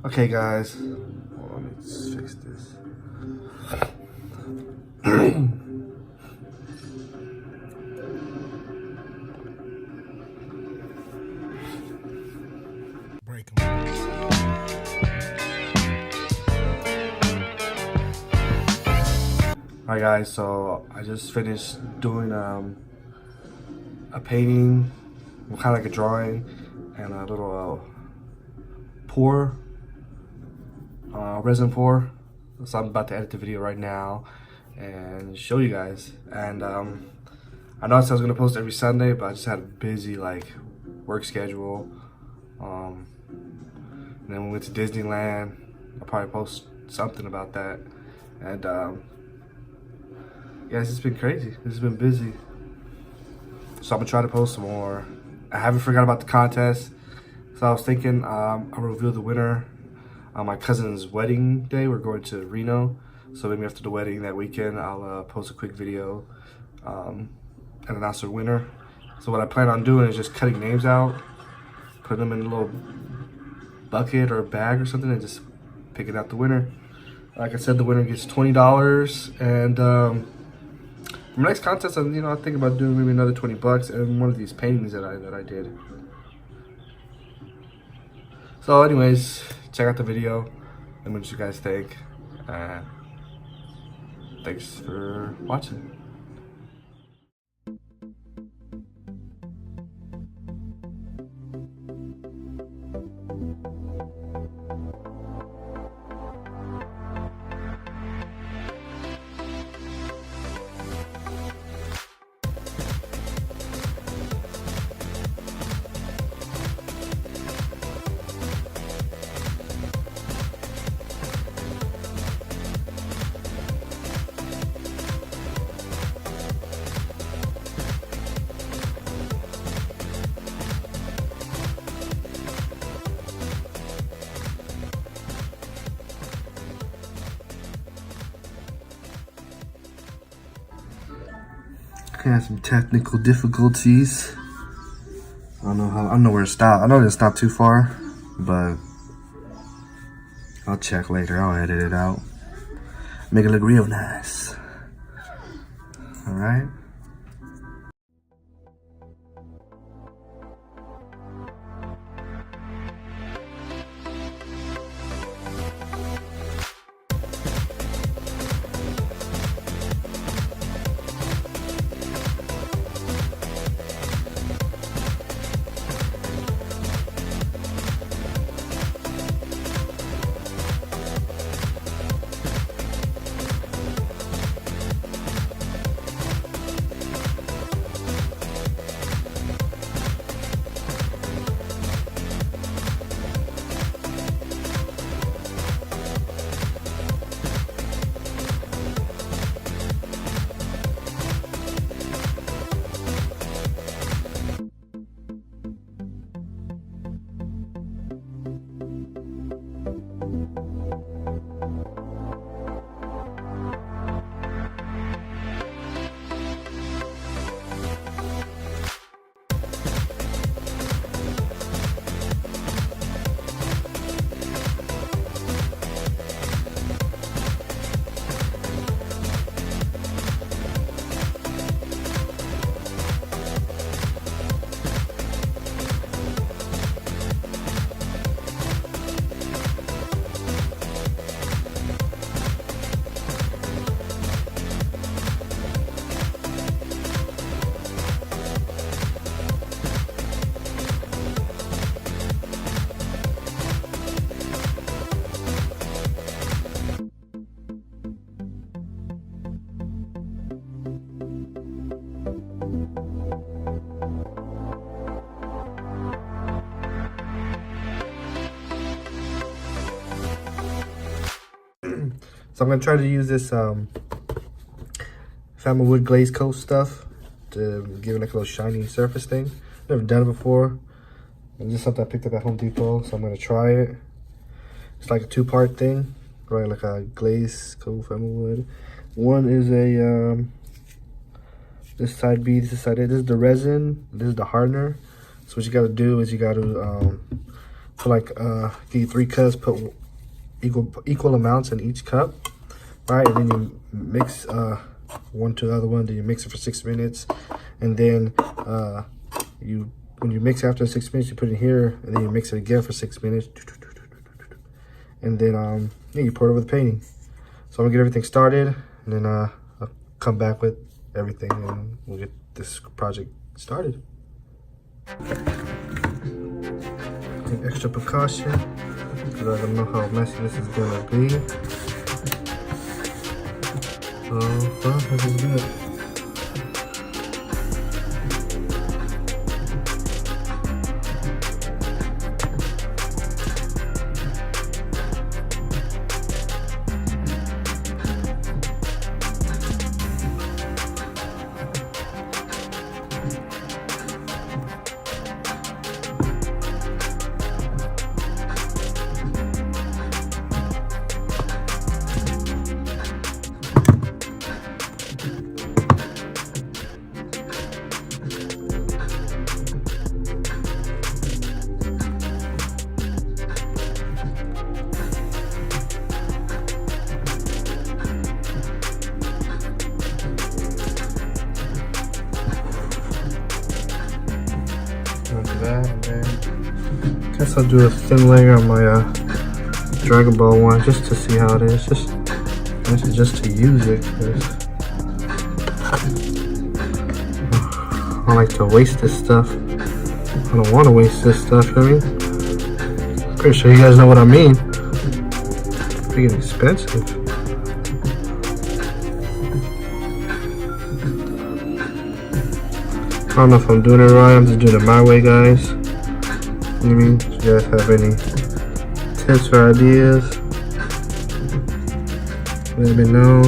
Okay, guys. Hold on, let me just fix this. Break 'em. Alright, guys. So I just finished doing a painting, kind of like a drawing, and a little pour, resin pour. So I'm about to edit the video right now and show you guys. And I know I said I was gonna post every Sunday, but I just had a busy work schedule. And then we went to Disneyland. I'll probably post something about that. And yeah, it's just been crazy. It's been busy. So I'm gonna try to post some more. I haven't forgot about the contest. So I was thinking I'll reveal the winner on my cousin's wedding day. We're going to Reno. So maybe after the wedding that weekend, I'll post a quick video and announce the winner. So what I plan on doing is just cutting names out, putting them in a little bucket or a bag or something, and just picking out the winner. Like I said, the winner gets $20, and for my next contest, I think about doing maybe another $20 and one of these paintings that I did. So, anyways, check out the video. Let me know what you guys think. Thanks for watching. I had some technical difficulties. I don't know where to stop. I know it's not too far, but I'll check later. I'll edit it out. Make it look real nice. All right. So I'm gonna try to use this Family Wood glaze coat stuff to give it like a little shiny surface thing. Never done it before. And this is something I picked up at Home Depot, so I'm gonna try it. It's like a two-part thing, right? Like a glaze coat Family Wood. One is a this side B, this is side A. This is the resin. This is the hardener. So what you gotta do is you gotta put like give you 3 cups, put equal amounts in each cup, right? And then you mix one to the other one, then you mix it for 6 minutes, and then when you mix after 6 minutes, you put it here, and then you mix it again for 6 minutes, and then yeah, you pour it over the painting. So I'm gonna get everything started, and then I'll come back with everything, and we'll get this project started. Take extra precaution, because I don't know how messy this is gonna be. So, well, this is good. That, and then I guess I'll do a thin layer on my Dragon Ball one just to see how it is. Just to use it, because I don't like to waste this stuff. I don't want to waste this stuff, you know what I mean? Pretty sure you guys know what I mean. It's freaking expensive. I don't know if I'm doing it right. I'm just doing it my way, guys. You know what I mean? If you guys have any tips or ideas, let me know.